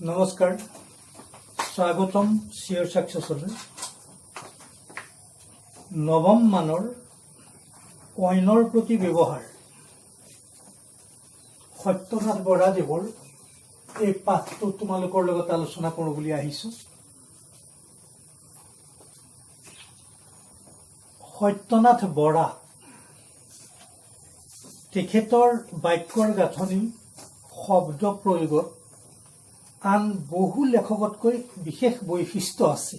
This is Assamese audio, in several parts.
নমস্কাৰ, স্বাগতম চিয়ৰ সাকচেছলৈ। নৱম মানৰ অইনৰ প্ৰতি ব্যৱহাৰ সত্যনাথ বৰাদেৱৰ এই পাঠটো তোমালোকৰ লগত আলোচনা কৰোঁ বুলি আহিছোঁ। সত্যনাথ বৰা তেখেতৰ বাক্যৰ গাঁথনি শব্দ প্ৰয়োগত আন বহু লেখকতকৈ বিশেষ বৈশিষ্ট্য আছে।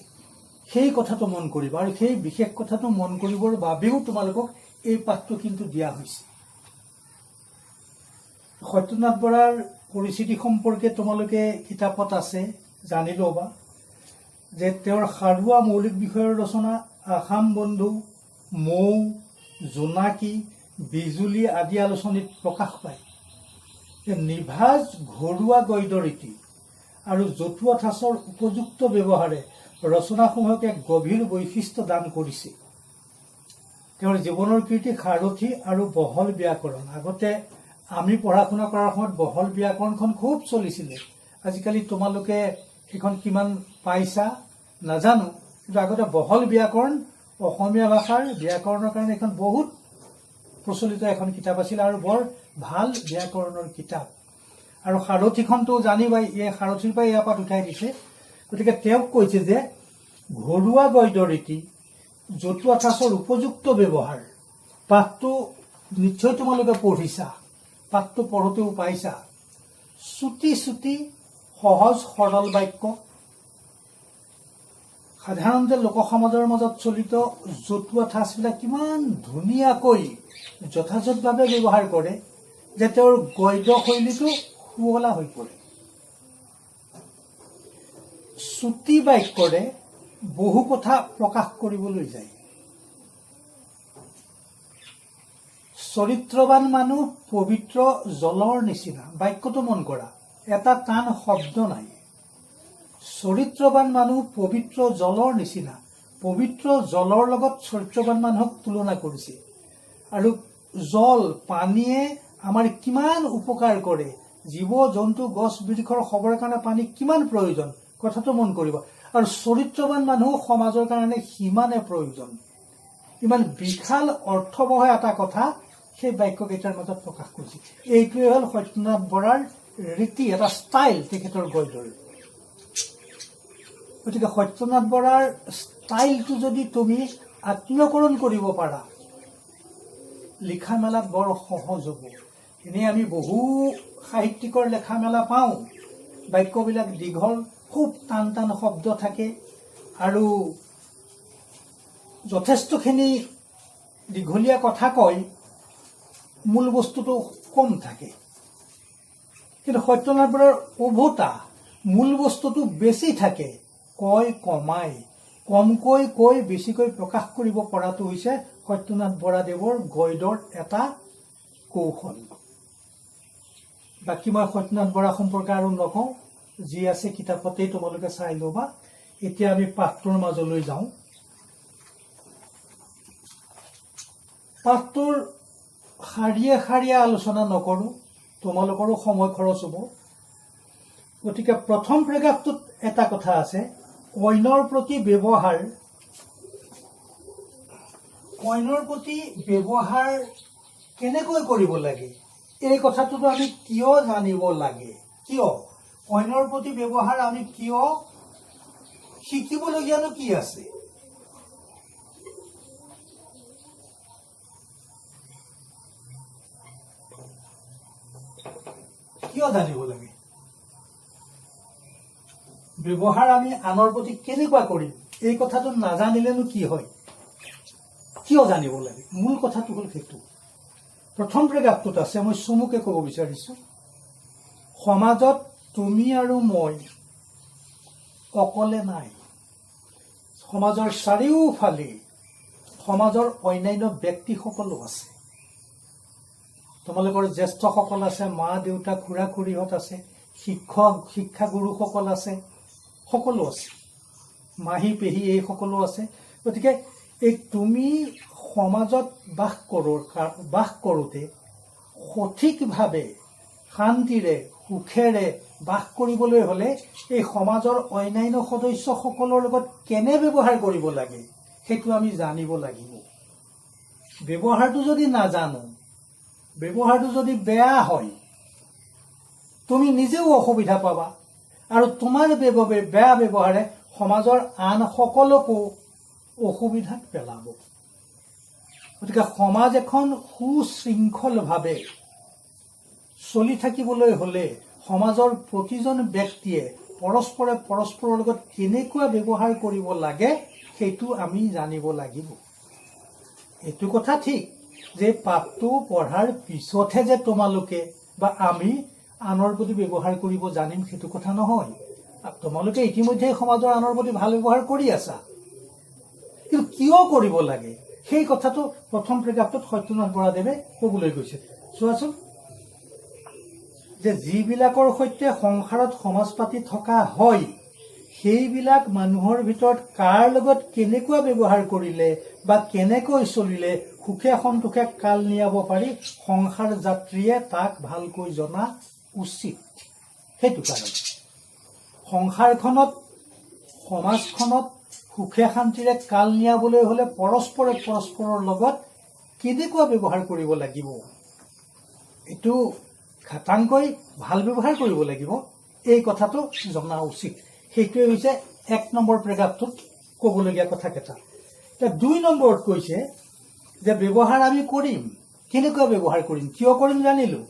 সেই কথাটো মন কৰিবা, আৰু সেই বিশেষ কথাটো মন কৰিবৰ বাবেও তোমালোকক এই পাঠটো কিন্তু দিয়া হৈছে। সত্যনাথ বৰাৰ পৰিস্থিতি সম্পৰ্কে তোমালোকে কিতাপত আছে, জানি ল'বা যে তেওঁৰ সাৰুৱা মৌলিক বিষয়ৰ ৰচনা আসাম বন্ধু, মৌ, জোনাকী, বিজুলী আদি আলোচনীত প্ৰকাশ পায়। নিভাঁজ ঘৰুৱা গদ্যৰীতি আৰু জতুৱা ঠাঁচৰ উপযুক্ত ব্যৱহাৰে ৰচনাসমূহক এক গভীৰ বৈশিষ্ট্য দান কৰিছে। তেওঁৰ জীৱনৰ কীৰ্তি সাৰথি আৰু বহল ব্যাকৰণ। আগতে আমি পঢ়া শুনা কৰাৰ সময়ত বহল ব্যাকৰণখন খুব চলিছিলে। আজিকালি তোমালোকে সেইখন কিমান পাইছা নাজানো, কিন্তু আগতে বহল ব্যাকৰণ, অসমীয়া ভাষাৰ ব্যাকৰণৰ কাৰণে এখন বহুত প্ৰচলিত এখন কিতাপ আছিল, আৰু বৰ ভাল ব্যাকৰণৰ কিতাপ। আৰু সাৰথিখনটো জানিবাই, এই সাৰথিৰ পৰাই ইয়াৰ পাত উঠাই দিছে। গতিকে তেওঁক কৈছে যে ঘৰুৱা গদ্যৰীতি, জতুৱা ঠাঁচৰ উপযুক্ত ব্যৱহাৰ। পাঠটো নিশ্চয় তোমালোকে পঢ়িছা, পাঠটো পঢ়োতেও পাইছা। চুটি চুটি সহজ সৰল বাক্য, সাধাৰণতে লোকসমাজৰ মাজত চলিত জতুৱা ঠাঁচবিলাক কিমান ধুনীয়াকৈ যথাযথভাৱে ব্যৱহাৰ কৰে যে তেওঁৰ গদ্য শৈলীটো শুৱলা হৈ পৰে। চুটি বাক্যৰে বহু কথা প্ৰকাশ কৰিবলৈ যায়। চৰিত্ৰবান মানুহ পবিত্ৰ জলৰ নিচিনা। বাক্যটো মন কৰা, এটা টান শব্দ নাই। চৰিত্ৰবান মানুহ পবিত্ৰ জলৰ নিচিনা। পবিত্ৰ জলৰ লগত চৰিত্ৰবান মানুহক তুলনা কৰিছে। আৰু জল, পানীয়ে আমাৰ কিমান উপকাৰ কৰে, জীৱ জন্তু গছ বৃক্ষৰ খবৰ কাৰণে পানী কিমান প্ৰয়োজন, কথাটো মন কৰিব। আৰু চৰিত্ৰবান মানুহ সমাজৰ কাৰণে সিমানে প্ৰয়োজন। ইমান বিশাল অৰ্থবহ এটা কথা সেই বাক্যকেইটাৰ মাজত প্ৰকাশ কৰিছে। এইটোৱে হ'ল সত্যনাথ বৰাৰ ৰীতি, এটা ষ্টাইল তেখেতৰ গদ্যৰ। গতিকে সত্যনাথ বৰাৰ ষ্টাইলটো যদি তুমি আত্মীয়কৰণ কৰিব পাৰা, লিখা মেলাত বৰ সহজ হ'ব। এনেই আমি বহু সাহিত্যিকৰ লেখা মেলা পাওঁ, বাক্যবিলাক দীঘল, খুব টান টান শব্দ থাকে, আৰু যথেষ্টখিনি দীঘলীয়া কথা কয়, মূল বস্তুটো কম থাকে। কিন্তু সত্যনাথ বৰাৰ ওভোতা, মূল বস্তুটো বেছি থাকে, কয় কমাই, কমকৈ কৈ বেছিকৈ প্ৰকাশ কৰিব পৰাটো হৈছে সত্যনাথ বৰাদেৱৰ গদ্যৰ এটা কৌশল। বাকী মই সত্যনাথ বৰা সম্পৰ্কে আৰু নকওঁ, যি আছে কিতাপতেই তোমালোকে চাই ল'বা। এতিয়া আমি পাঠটোৰ মাজলৈ যাওঁ। পাঠটোৰ শাৰীয়ে শাৰীয়ে আলোচনা নকৰোঁ, তোমালোকৰো সময় খৰচ হ'ব। গতিকে প্ৰথম পেৰেগ্ৰাফটোত এটা কথা আছে, অইনৰ প্ৰতি ব্যৱহাৰ। অইনৰ প্ৰতি ব্যৱহাৰ কেনেকৈ কৰিব লাগে, এই কথাটোতো আমি কিয় জানিব লাগে, কিয় অইনৰ প্ৰতি ব্যৱহাৰ আমি কিয় শিকিবলগীয়ানো কি আছে? কিয় জানিব লাগে? ব্যৱহাৰ আমি আনৰ প্ৰতি কেনেকুৱা কৰিম, এই কথাটো নাজানিলেনো কি হয়? কিয় জানিব লাগে? মূল কথাটো হ'ল সেইটো। প্ৰথম পেৰেগ্ৰাফটোত আছে, মই চমুকে ক'ব বিচাৰিছোঁ, সমাজত তুমি আৰু মই অকলে নাই। সমাজৰ চাৰিওফালে সমাজৰ অন্যান্য ব্যক্তিসকলো আছে। তোমালোকৰ জ্যেষ্ঠসকল আছে, মা দেউতা খুৰা খুৰীহঁত আছে, শিক্ষক শিক্ষাগুৰুসকল আছে, সকলো আছে, মাহী পেহী এই সকলো আছে। গতিকে এই তুমি সমাজত বাস কৰোঁতে সঠিকভাৱে শান্তিৰে সুখেৰে বাস কৰিবলৈ হ'লে এই সমাজৰ অন্যান্য সদস্যসকলৰ লগত কেনে ব্যৱহাৰ কৰিব লাগে সেইটো আমি জানিব লাগিব। ব্যৱহাৰটো যদি নাজানো, ব্যৱহাৰটো যদি বেয়া হয়, তুমি নিজেও অসুবিধা পাবা আৰু তোমাৰ বেয়া ব্যৱহাৰে সমাজৰ আন সকলকো অসুবিধাত পেলাব। গতিকে সমাজ এখন সুশৃংখলভাৱে চলি থাকিবলৈ হ'লে সমাজৰ প্ৰতিজন ব্যক্তিয়ে পৰস্পৰৰ লগত কেনেকুৱা ব্যৱহাৰ কৰিব লাগে সেইটো আমি জানিব লাগিব। এইটো কথা ঠিক যে পাঠটো পঢ়াৰ পিছতহে যে তোমালোকে বা আমি আনৰ প্ৰতি ব্যৱহাৰ কৰিব জানিম সেইটো কথা নহয়। তোমালোকে ইতিমধ্যে সমাজৰ আনৰ প্ৰতি ভাল ব্যৱহাৰ কৰি আছা, কিন্তু কিয় কৰিব লাগে সেই কথাটো প্ৰথম প্ৰেক্ষাপটত সত্যনাথ বৰাদেৱে ক'বলৈ গৈছে। চোৱাচোন, যে যিবিলাকৰ সৈতে সংসাৰত সমাজ পাতি থকা হয় সেইবিলাক মানুহৰ ভিতৰত কাৰ লগত কেনেকুৱা ব্যৱহাৰ কৰিলে বা কেনেকৈ চলিলে সুখে সন্তোষে কাল নিয়াব পাৰি সংসাৰ যাত্ৰীয়ে তাক ভালকৈ জনা উচিত। সেইটো কাৰণে সংসাৰখনত সমাজখনত সুখে শান্তিৰে কাল নিয়াবলৈ হ'লে পৰস্পৰৰ লগত কেনেকুৱা ব্যৱহাৰ কৰিব লাগিব, এইটো খাটাংকৈ ভাল ব্যৱহাৰ কৰিব লাগিব, এই কথাটো জনা উচিত। সেইটোৱে হৈছে 1 নম্বৰ প্ৰেক্ষাপটত ক'বলগীয়া কথাকেইটা। এতিয়া 2 নম্বৰত কৈছে যে ব্যৱহাৰ আমি কৰিম, কেনেকুৱা ব্যৱহাৰ কৰিম, কিয় কৰিম জানিলো।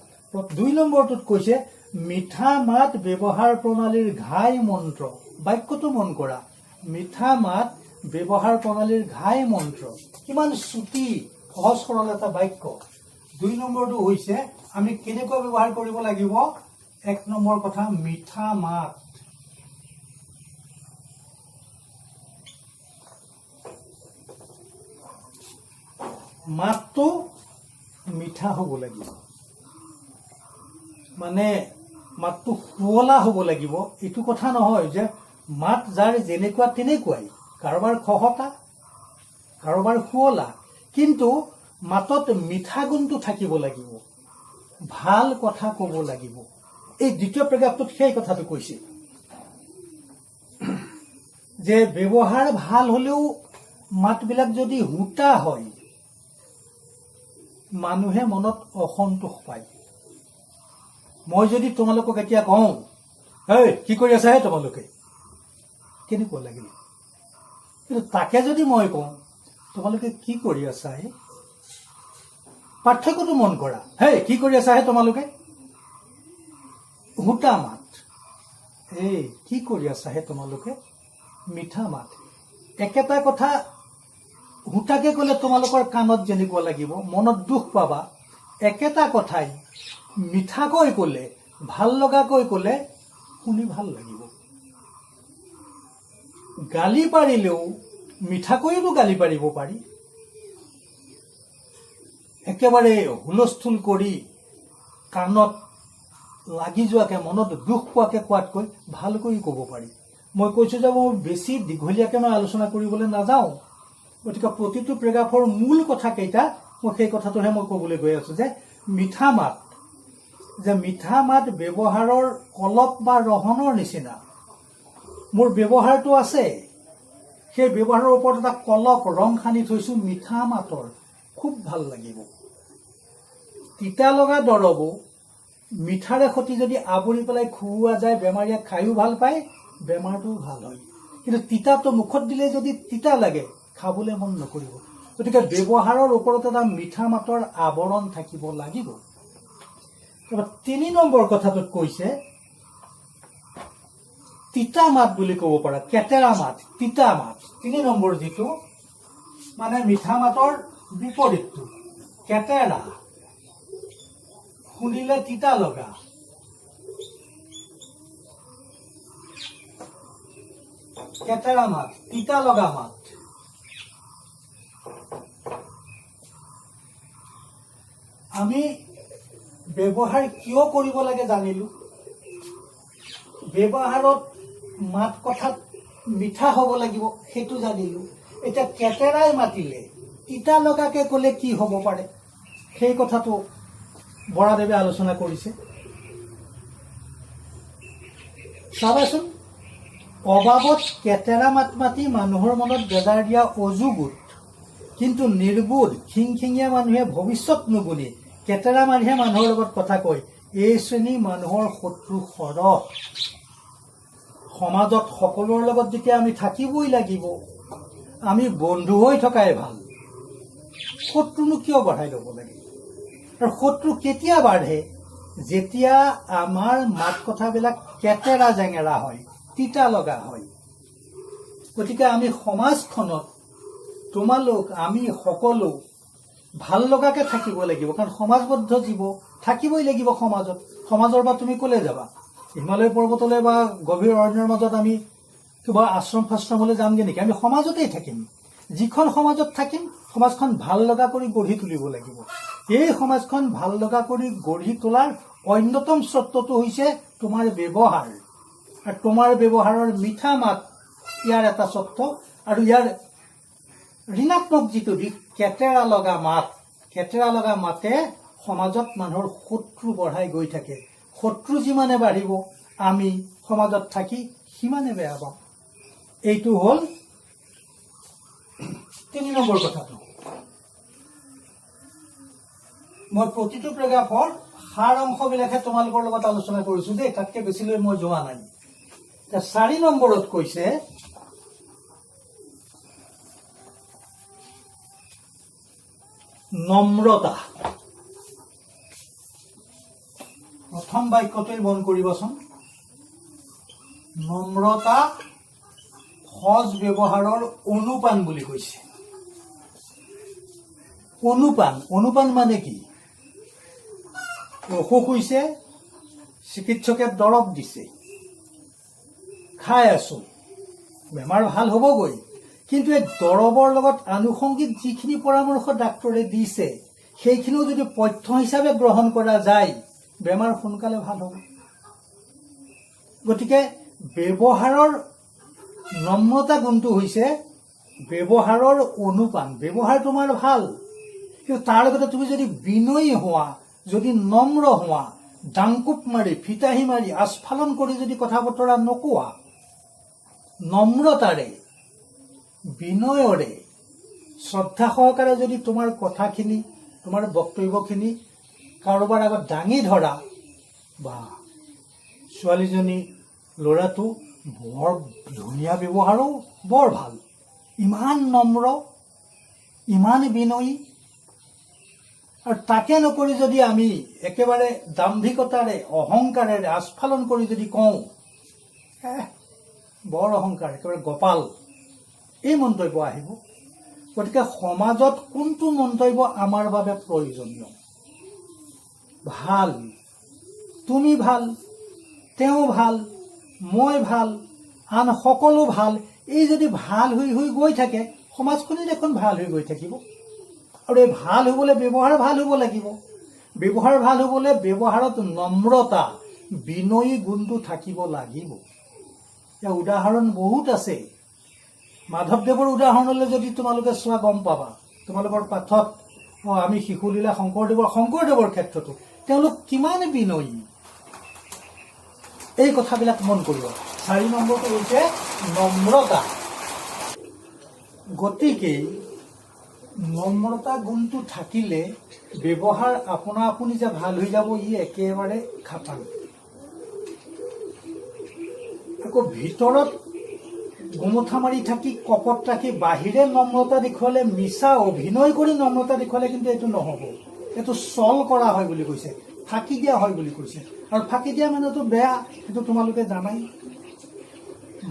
2 নম্বৰটোত কৈছে মিঠা মাত ব্যৱহাৰ প্ৰণালীৰ ঘাই মন্ত্ৰ। বাক্যটো মন কৰা, মিঠা মাত ব্যৱহাৰ প্ৰণালীৰ ঘাই মন্ত্ৰ। কিমান চুটি সহজ সৰল এটা বাক্য। 2 নম্বৰটো হৈছে আমি কেনেকুৱা ব্যৱহাৰ কৰিব লাগিব। 1 নম্বৰ কথা, মিঠা মাত। মাতটো মিঠা হ'ব লাগিব, মানে মাতটো শুৱলা হ'ব লাগিব। এইটো কথা নহয় যে মাত যাৰ যেনেকুৱা তেনেকুৱাই, কাৰোবাৰ খহটা, কাৰোবাৰ শুৱলা, কিন্তু মাতত মিঠা গুণটো থাকিব লাগিব, ভাল কথা ক'ব লাগিব। এই 2য় প্ৰেক্ষাপটত সেই কথাটো কৈছে যে ব্যৱহাৰ ভাল হ'লেও মাতবিলাক যদি হুটা হয় মানুহে মনত অসন্তোষ পায়। মই যদি তোমালোকক এতিয়া কওঁ, এই কি কৰি আছা হে তোমালোকে, কেনেকুৱা লাগিল? কিন্তু তাকে যদি মই কওঁ তোমালোকে কি কৰি আছা হে, পাৰ্থক্যটো মন কৰা। হেই কি কৰি আছা হে তোমালোকে, হুটা মাত। এই কি কৰি আছা হে তোমালোকে, মিঠা মাত। একেটা কথা হুটাকে ক'লে তোমালোকৰ কাণত যেনেকুৱা লাগিব, মনত দুখ পাবা। একেটা কথাই মিঠাকৈ ক'লে, ভাল লগাকৈ ক'লে শুনি ভাল লাগিব। গালি পাৰিলেও মিঠাকৈতো গালি পাৰিব পাৰি। একেবাৰে হুলস্থুল কৰি কাণত লাগি যোৱাকে, মনত দুখ পোৱাকে কোৱাতকৈ ভালকৈ ক'ব পাৰি। মই কৈছোঁ যে মই বেছি দীঘলীয়াকৈ মই আলোচনা কৰিবলৈ নাযাওঁ। গতিকে প্ৰতিটো প্ৰেক্ষাপটৰ মূল কথাকেইটা মই সেই কথাটোহে মই ক'বলৈ গৈ আছোঁ যে মিঠা মাত, যে মিঠা মাত ব্যৱহাৰৰ কলপ বা ৰহনৰ নিচিনা। মোৰ ব্যৱহাৰটো আছে, সেই ব্যৱহাৰৰ ওপৰত এটা কলপ ৰং সানি থৈছোঁ মিঠা মাতৰ, খুব ভাল লাগিব। তিতা লগা দৰৱো মিঠাৰে সৈতে যদি আৱৰি পেলাই খুওৱা যায়, বেমাৰীয়ে খায়ো ভাল পায়, বেমাৰটোও ভাল হয়। কিন্তু তিতাটো মুখত দিলে যদি তিতা লাগে, খাবলৈ মন নকৰিব। গতিকে ব্যৱহাৰৰ ওপৰত এটা মিঠা মাতৰ আৱৰণ থাকিব লাগিব। 3 নম্বৰ কথাটোত কৈছে তিতা মাত বুলি ক'ব পাৰা, কেটেৰা মাত, তিতা মাত। 3 নম্বৰ যিটো মানে মিঠা মাতৰ বিপৰীতটো, কেটেৰা, শুনিলে তিতা লগা। কেটেৰা মাত, তিতা লগা মাত। আমি ব্যৱহাৰ কিয় কৰিব লাগে জানিলো। ব্যৱহাৰত মাত কথাত মিঠা হ'ব লাগিব সেইটো জানিলো। এতিয়া কেটেৰাই মাতিলে তিতা লগাকে ক'লে কি হ'ব পাৰে সেই কথাটো বৰাদেৱে আলোচনা কৰিছে। চাবাচোন, অবাবত কেটেৰা মাত মাতি মানুহৰ মনত বেজাৰ দিয়া অজুগুট, কিন্তু নিৰ্বোধ খিংখিঙীয়া মানুহে ভৱিষ্যত নুগুনি কেটেৰা মাৰিহে মানুহৰ লগত কথা কয়। এই শ্ৰেণী মানুহৰ শত্ৰু সৰহ। সমাজত সকলোৰে লগত যেতিয়া আমি থাকিবই লাগিব, আমি বন্ধু হৈ থকাই ভাল। শত্ৰুনো কিয় বঢ়াই ল'ব লাগে? আৰু শত্ৰু কেতিয়া বাঢ়ে? যেতিয়া আমাৰ মাত কথাবিলাক কেটেৰা জেঙেৰা হয়, তিতা লগা হয়। গতিকে আমি সমাজখনত তোমালোক আমি সকলো ভাল লগাকে থাকিব লাগিব, কাৰণ সমাজবদ্ধ জীৱ থাকিবই লাগিব সমাজত। সমাজৰ পৰা তুমি ক'লে যাবা? হিমালয় পৰ্বতলৈ বা গভীৰ অৰণ্যৰ মাজত আমি কিবা আশ্ৰম ফাশ্ৰমলৈ যামগৈ নেকি? আমি সমাজতেই থাকিম। যিখন সমাজত থাকিম সমাজখন ভাল লগা কৰি গঢ়ি তুলিব লাগিব। এই সমাজখন ভাল লগা কৰি গঢ়ি তোলাৰ অন্যতম চৰ্তটো হৈছে তোমাৰ ব্যৱহাৰ, আৰু তোমাৰ ব্যৱহাৰৰ মিঠা মাত ইয়াৰ এটা চৰ্ত। আৰু ইয়াৰ ঋণাত্মক যিটো দিশ, কেটেৰা লগা মাতে সমাজত মানুহৰ শত্ৰু বঢ়াই গৈ থাকে। শত্ৰু যিমানে বাঢ়িব আমি সমাজত থাকি সিমানে বেয়া পাম। এইটো হ'ল 3 নম্বৰ কথাটো। মই প্ৰতিটো পেৰাগ্ৰাফৰ সাৰ অংশবিলাকহে তোমালোকৰ লগত আলোচনা কৰিছো দেই, তাতকৈ বেছিলৈ মই যোৱা নাই। 4 নম্বৰত কৈছে নম্ৰতা। প্ৰথম বাক্যটোৱে মন কৰিবাচোন। নম্ৰতা সজ ব্যৱহাৰৰ অনুপান বুলি কৈছে। অনুপান মানে কি? অসুখ হৈছে, চিকিৎসকে দৰৱ দিছে, খাই আছো, বেমাৰ ভাল হ'বগৈ, কিন্তু এই দৰৱৰ লগত আনুষংগিক যিখিনি পৰামৰ্শ ডাক্তৰে দিছে সেইখিনিও যদি পথ্য হিচাপে গ্ৰহণ কৰা যায় বেমাৰ সোনকালে ভাল হ'ব। গতিকে ব্যৱহাৰৰ নম্ৰতা গুণটো হৈছে ব্যৱহাৰৰ অনুপান। ব্যৱহাৰ তোমাৰ ভাল, কিন্তু তাৰ লগতে তুমি যদি বিনয়ী হোৱা, যদি নম্ৰ হোৱা, ডাংকুপ মাৰি ফিতাহী মাৰি আস্ফালন কৰি যদি কথা বতৰা নকোৱা, নম্ৰতাৰে বিনয়ৰে শ্ৰদ্ধা সহকাৰে যদি তোমাৰ কথাখিনি তোমাৰ বক্তব্যখিনি কাৰোবাৰ আগত দাঙি ধৰা, বা ছোৱালীজনী ল'ৰাটো বৰ ধুনীয়া ব্যৱহাৰো বৰ ভাল, ইমান নম্ৰ, ইমান বিনয়ী, আৰু তাকে নকৰি যদি আমি একেবাৰে দাম্ভিকতাৰে অহংকাৰেৰে আস্ফালন কৰি যদি কওঁ বৰ অহংকাৰ, একেবাৰে গোপাল, এই মন্তব্য আহিব। গতিকে সমাজত কোনটো মন্তব্য আমাৰ বাবে প্ৰয়োজনীয়? ভাল, তুমি ভাল, তেওঁ ভাল, মই ভাল, আন সকলো ভাল, এই যদি ভাল হৈ গৈ থাকে সমাজখনেই দেখোন ভাল হৈ গৈ থাকিব। আৰু এই ভাল হ'বলৈ ব্যৱহাৰ ভাল হ'ব লাগিব। ব্যৱহাৰ ভাল হ'বলৈ ব্যৱহাৰত নম্ৰতা, বিনয়ী গুণটো থাকিব লাগিব। ইয়াৰ উদাহৰণ বহুত আছে। মাধৱদেৱৰ উদাহৰণলৈ যদি তোমালোকে চোৱা গম পাবা। তোমালোকৰ পাঠত আমি শিশুলীলা শংকৰদেৱৰ ক্ষেত্ৰতো তেওঁলোক কিমান বিনয়ী, এই কথাবিলাক মন কৰিবা। 4 নম্বৰটো হৈছে নম্ৰতা। গতিকে নম্ৰতা গুণটো থাকিলে ব্যৱহাৰ আপোনা আপুনি যে ভাল হৈ যাব, ই একেবাৰে খাটাং। আকৌ ভিতৰত গোমঠা মাৰি থাকি কপট ৰাখি বাহিৰে নম্ৰতা দেখুৱালে, মিছা অভিনয় কৰি নম্ৰতা দেখুৱালে কিন্তু এইটো নহ'ব। এইটো চল কৰা হয় বুলি কৈছে, ফাঁকি দিয়া হয় বুলি কৈছে। আৰু ফাঁকি দিয়া মানুহটো বেয়া, সেইটো তোমালোকে জানাই।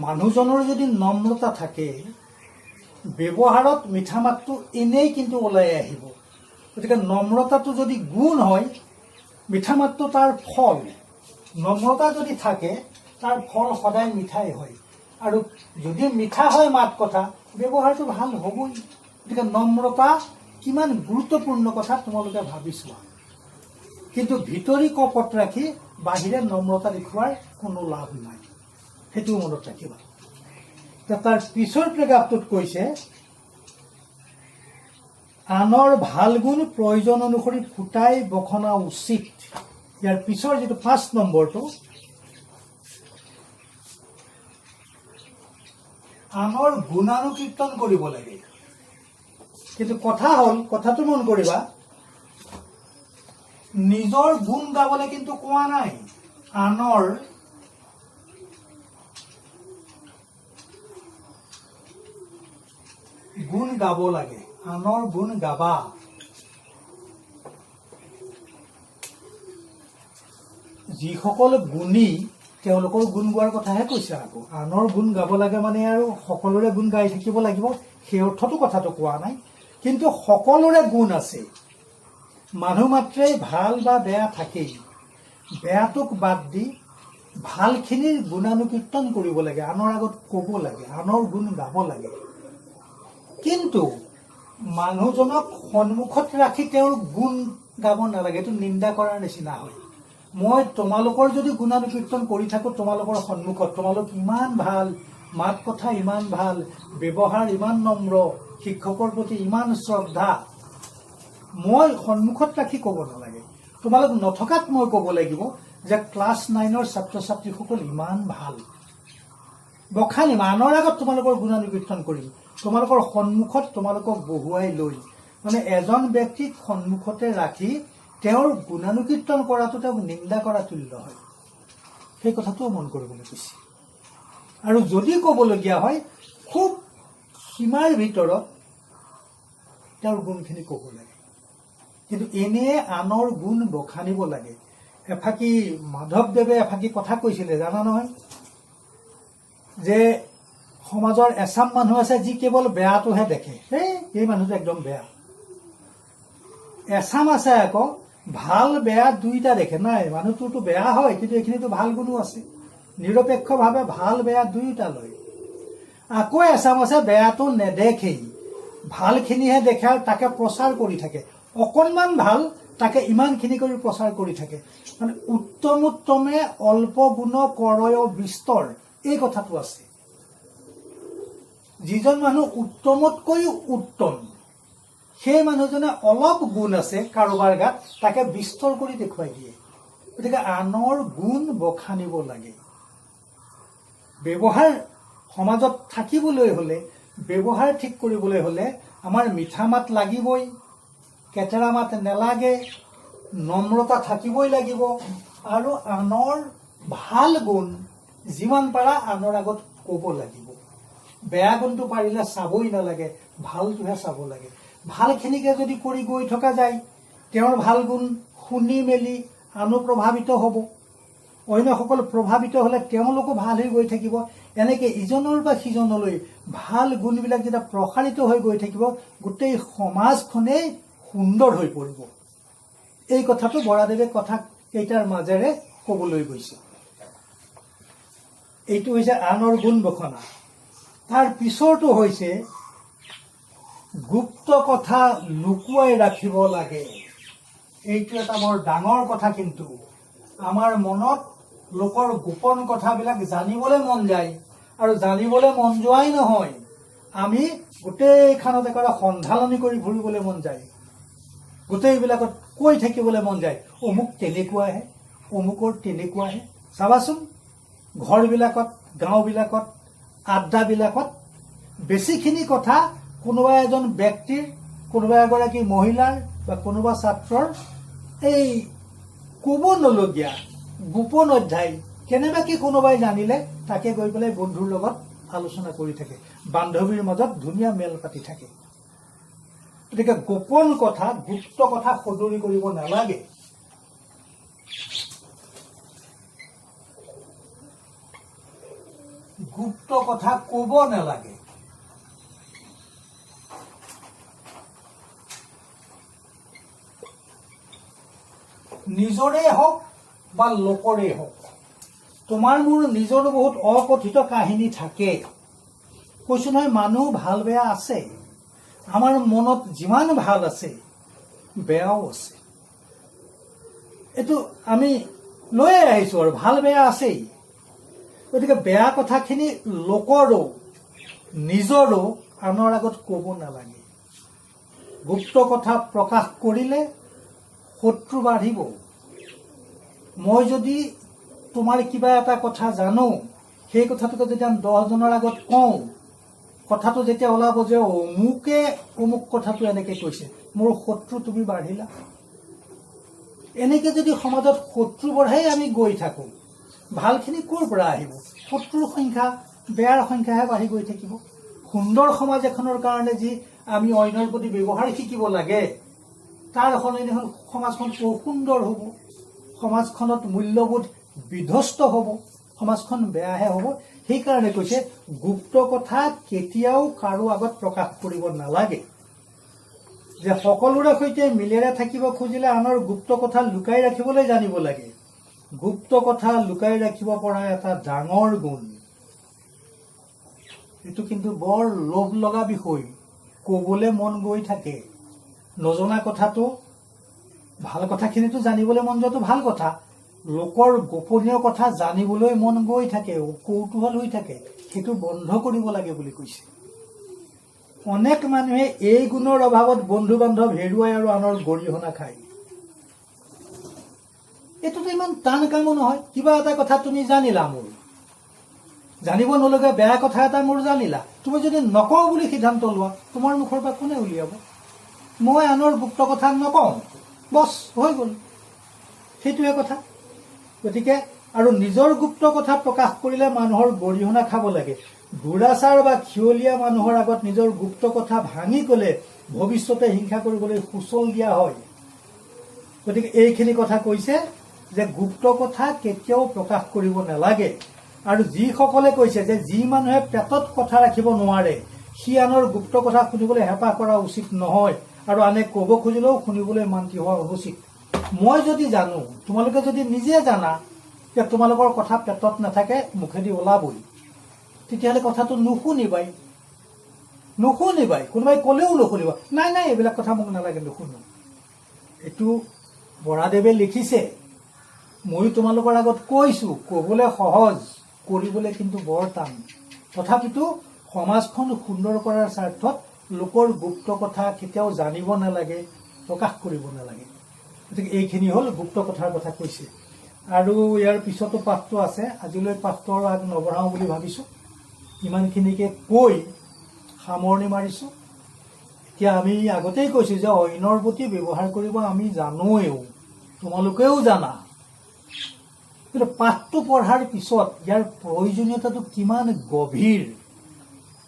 মানুহজনৰ যদি নম্ৰতা থাকে ব্যৱহাৰত মিঠা মাতটো এনেই কিন্তু ওলাই আহিব। গতিকে নম্ৰতাটো যদি গুণ হয়, মিঠা মাতটো তাৰ ফল। নম্ৰতা যদি থাকে তাৰ ফল সদায় মিঠাই হয়। আৰু যদি মিঠা হয় মাত কথা, ব্যৱহাৰটো ভাল হ'বই। গতিকে নম্ৰতা কিমান গুৰুত্বপূৰ্ণ কথা তোমালোকে ভাবি চোৱা। কিন্তু ভিতৰি কপট ৰাখি বাহিৰে নম্ৰতা দেখুৱাৰ কোনো লাভ নাই, সেইটোও মনত ৰাখিবা। তাৰ পিছৰ পেৰাগ্ৰাফটোত কৈছে আনৰ ভাল গুণ প্ৰয়োজন অনুসৰি ফুটাই বখনা উচিত। ইয়াৰ পিছৰ যিটো 5 নম্বৰটো, আনৰ গুণানুকীৰ্তন কৰিব লাগে। কিন্তু কথা হ'ল, কথাটো মন কৰিবা, নিজৰ গুণ গাবলৈ কিন্তু কোৱা নাই, আনৰ গুণ গাব লাগে। আনৰ গুণ গাবা। যিসকল গুণী তেওঁলোকৰ গুণ গোৱাৰ কথাহে কৈছে। আকৌ আনৰ গুণ গাব লাগে মানে আৰু সকলোৰে গুণ গাই থাকিব লাগিব সেই অৰ্থতো কথাটো কোৱা নাই। কিন্তু সকলোৰে গুণ আছে। মানুহ মাত্ৰেই ভাল বা বেয়া থাকেই। বেয়াটোক বাদ দি ভালখিনিৰ গুণানুকীৰ্তন কৰিব লাগে, আনৰ আগত ক'ব লাগে, আনৰ গুণ গাব লাগে। কিন্তু মানুহজনক সন্মুখত ৰাখি তেওঁৰ গুণ গাব নালাগে, এইটো নিন্দা কৰাৰ নিচিনা হয়। মই তোমালোকৰ যদি গুণানুকীৰ্তন কৰি থাকোঁ তোমালোকৰ সন্মুখত, তোমালোক ইমান ভাল, মাত কথা ইমান ভাল, ব্যৱহাৰ ইমান নম্ৰ, শিক্ষকৰ প্ৰতি ইমান শ্ৰদ্ধা, মই সন্মুখত ৰাখি ক'ব নালাগে। তোমালোক নথকাত মই ক'ব লাগিব যে ক্লাছ 9ৰ ছাত্ৰ ছাত্ৰীসকল ইমান ভাল। বখানিম, আনৰ আগত তোমালোকৰ গুণানুকীৰ্তন কৰিম, তোমালোকৰ সন্মুখত তোমালোকক বহুৱাই লৈ, মানে এজন ব্যক্তিক সন্মুখতে ৰাখি তেওঁৰ গুণানুকীৰ্তন কৰাটো তেওঁক নিন্দা কৰা তুল্য হয়। সেই কথাটোও মন কৰিবলৈ কৈছে। আৰু যদি ক'বলগীয়া হয় খুব সীমাৰ ভিতৰত তেওঁৰ গুণখিনি ক'ব লাগে। কিন্তু এনে আনৰ গুণ বখানিব লাগে। এফাকি মাধৱদেৱে এফাকি কথা কৈছিলে জানা নহয়, যে সমাজৰ এচাম মানুহ আছে যি কেৱল বেয়াটোহে দেখে, এই মানুহটো একদম বেয়া। এচাম আছে আকৌ ভাল বেয়া দুইটা দেখে। নাই, মানুহটোতো বেয়া হয় কিন্তু এইখিনিতো ভাল গুণো আছে। নিৰপেক্ষভাৱে ভাল বেয়া দুয়োটা লয়। আকৌ এচাম আছে বেয়াটো নেদেখেই, ভালখিনিহে দেখে আৰু তাকে প্ৰচাৰ কৰি থাকে। অকণমান ভাল তাকে ইমানখিনি কৰি প্ৰচাৰ কৰি থাকে। মানে উত্তম উত্তমে অল্প গুণ কৰয় বিস্তৰ, এই কথাটো আছে। যিজন মানুহ উত্তমতকৈও উত্তম, সেই মানুহজনে অলপ গুণ আছে কাৰোবাৰ গাত, তাকে বিস্তৰ কৰি দেখুৱাই দিয়ে। গতিকে আনৰ গুণ বখানিব লাগে। ব্যৱহাৰ সমাজত থাকিবলৈ হ'লে, ব্যৱহাৰ ঠিক কৰিবলৈ হ'লে আমাৰ মিঠা মাত লাগিবই, কেটেৰা মাত নেলাগে, নম্ৰতা থাকিবই লাগিব। আৰু আনৰ ভাল গুণ যিমান পাৰা আনৰ আগত ক'ব লাগিব। বেয়া গুণটো পাৰিলে চাবই নালাগে, ভালটোহে চাব লাগে। ভালখিনিকে যদি কৰি গৈ থকা যায়, তেওঁৰ ভাল গুণ শুনি মেলি আনো প্ৰভাৱিত হ'ব। অন্যসকল প্ৰভাৱিত হ'লে তেওঁলোকো ভাল হৈ গৈ থাকিব। এনেকৈ ইজনৰ বা সিজনলৈ ভাল গুণবিলাক যেতিয়া প্ৰসাৰিত হৈ গৈ থাকিব, গোটেই সমাজখনেই সুন্দৰ হৈ পৰিব। এই কথাটো বৰাদেৱে কথা কেইটাৰ মাজেৰে ক'বলৈ গৈছে। এইটো হৈছে আনৰ গুণ বখনা। তাৰ পিছৰটো হৈছে গুপ্ত কথা লুকুৱাই ৰাখিব লাগে। এইটো এটা বৰ ডাঙৰ কথা। কিন্তু আমাৰ মনত লোকৰ গোপন কথাবিলাক জানিবলৈ মন যায়, আৰু জানিবলৈ মন যোৱাই নহয়, আমি গোটেইখনত একেবাৰে সন্ধালনি কৰি ঘূৰিবলৈ মন যায়। গোটেইবিলাকত কৈ থাকিবলৈ মন যায়, অমুক তেনেকুৱাহে, অমুকৰ তেনেকুৱাহে। চাবাচোন ঘৰবিলাকত, গাঁওবিলাকত, আড্ডাবিলাকত বেছিখিনি কথা কোনোবা এজন ব্যক্তিৰ, কোনোবা এগৰাকী মহিলাৰ বা কোনোবা ছাত্ৰৰ এই ক'ব নলগীয়া গোপন অধ্যায় কেনেবাকৈ কোনোবাই জানিলে তাকে গৈ পেলাই বন্ধুৰ লগত আলোচনা কৰি থাকে, বান্ধৱীৰ মাজত ধুনীয়া মেল পাতি থাকে। গতিকে গোপন কথা, গুপ্ত কথা সদৰি কৰিব নালাগে। গুপ্ত কথা ক'ব নালাগে। নিজৰে হওক বা লোকৰে হওক, তোমাৰ মোৰ নিজৰো বহুত অকথিত কাহিনী থাকে। কৈছো নহয়, মানুহ ভাল বেয়া আছে। আমাৰ মনত যিমান ভাল আছে বেয়াও আছে। এইটো আমি লৈয়ে আহিছো আৰু ভাল বেয়া আছেই। গতিকে বেয়া কথাখিনি লোকৰো নিজৰো আনৰ আগত ক'ব নালাগে। গুপ্ত কথা প্ৰকাশ কৰিলে শত্ৰু বাঢ়িব। মই যদি তোমাৰ কিবা এটা কথা জানো, সেই কথাটোকে যেতিয়া 10 জনৰ আগত কওঁ, কথাটো যেতিয়া ওলাব যে অমুকে অমুক কথাটো এনেকে কৈছে, মোৰ শত্ৰু তুমি বাঢ়িলা। এনেকে যদি সমাজত শত্ৰু বঢ়াই আমি গৈ থাকো, ভালখিনি ক'ৰ পৰা আহিব? শত্ৰুৰ সংখ্যা, বেয়াৰ সংখ্যাহে বাঢ়ি গৈ থাকিব। সুন্দৰ সমাজ এখনৰ কাৰণে যি আমি অন্যৰ প্ৰতি ব্যৱহাৰ শিকিব লাগে, তাৰ সলনি দেখোন সমাজখন অসুন্দৰ হ'ব, সমাজখনত মূল্যবোধ বিধ্বস্ত হ'ব, সমাজখন বেয়াহে হ'ব। সেইকাৰণে কৈছে গুপ্ত কথা কেতিয়াও কাৰো আগত প্ৰকাশ কৰিব নালাগে। যে সকলোৰে সৈতে মিলেৰে থাকিব খুজিলে আনৰ গুপ্ত কথা লুকাই ৰাখিবলৈ জানিব লাগে। গুপ্ত কথা লুকাই ৰাখিব পৰা এটা ডাঙৰ গুণ। এইটো কিন্তু বৰ লোভ লগা বিষয়, ক'বলৈ মন গৈ থাকে। নজনা কথাটো, ভাল কথাখিনিতো জানিবলৈ মন যোৱাটো ভাল কথা, লোকৰ গোপনীয় কথা জানিবলৈ মন গৈ থাকে, কৌতূহল হৈ থাকে, সেইটো বন্ধ কৰিব লাগে বুলি কৈছে। অনেক মানুহে এই গুণৰ অভাৱত বন্ধু বান্ধৱ হেৰুৱাই আৰু আনৰ গৰিহণা খায়। এইটোতো ইমান টান কামো নহয়। কিবা এটা কথা তুমি জানিলা, মোৰ জানিব নলগা বেয়া কথা এটা মোৰ জানিলা, তুমি যদি নকওঁ বুলি সিদ্ধান্ত লোৱা, তোমাৰ মুখৰ পৰা কোনে উলিয়াব? মই আনৰ গুপ্ত কথা নকওঁ, বছ হৈ গ'ল, সেইটোৱে কথা। গতিকে আৰু নিজৰ গুপ্ত কথা প্ৰকাশ কৰিলে মানুহৰ গৰিহণা খাব লাগে। দুৰাচাৰ বা খিয়লীয়া মানুহৰ আগত নিজৰ গুপ্ত কথা ভাঙি ক'লে ভৱিষ্যতে হিংসা কৰিবলৈ সুচল দিয়া হয়। গতিকে এইখিনি কথা কৈছে যে গুপ্ত কথা কেতিয়াও প্ৰকাশ কৰিব নালাগে। আৰু যিসকলে কৈছে যে যি মানুহে পেটত কথা ৰাখিব নোৱাৰে, সি আনৰ গুপ্ত কথা শুনিবলৈ হেঁপাহ কৰা উচিত নহয়, আৰু আনে ক'ব খুজিলেও শুনিবলৈ মান্তি হোৱা অনুচিত। মই যদি জানো, তোমালোকে যদি নিজে জানা যে তোমালোকৰ কথা পেটত নাথাকে, মুখেদি ওলাবই, তেতিয়াহ'লে কথাটো নুশুনিবাই। কোনোবাই ক'লেও নুশুনিবা, নাই নাই এইবিলাক কথা মোক নালাগে, নুশুনো। এইটো বৰাদেৱে লিখিছে, ময়ো তোমালোকৰ আগত কৈছো, ক'বলৈ সহজ, কৰিবলৈ কিন্তু বৰ টান। তথাপিতো সমাজখন সুন্দৰ কৰাৰ স্বাৰ্থত লোকৰ গুপ্ত কথা কেতিয়াও জানিব নালাগে, প্ৰকাশ কৰিব নালাগে। গতিকে এইখিনি হ'ল গুপ্ত কথাৰ কথা কৈছে। আৰু ইয়াৰ পিছতো পাঠটো আছে, আজিলৈ পাঠটো আৰু আগ নবঢ়াওঁ বুলি ভাবিছোঁ। ইমানখিনিকে কৈ সামৰণি মাৰিছোঁ। এতিয়া আমি আগতেই কৈছোঁ যে অন্যৰ প্ৰতি ব্যৱহাৰ কৰিব আমি জানোৱেও, তোমালোকেও জানা, কিন্তু পাঠটো পঢ়াৰ পিছত ইয়াৰ প্ৰয়োজনীয়তাটো কিমান গভীৰ,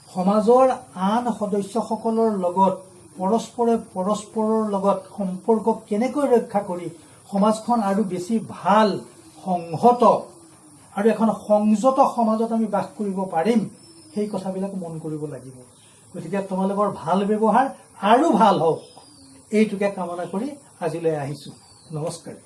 সমাজৰ আন সদস্যসকলৰ লগত পৰস্পৰে পৰস্পৰৰ লগত সম্পৰ্ক কেনেকৈ ৰক্ষা কৰি সমাজখন আৰু বেছি ভাল, সংহত আৰু এখন সংযত সমাজত আমি বাস কৰিব পাৰিম, সেই কথাবিলাক মন কৰিব লাগিব। গতিকে তোমালোকৰ ভাল ব্যৱহাৰ আৰু ভাল হওক, এইটোকে কামনা কৰি আজিলৈ আহিছোঁ। নমস্কাৰ।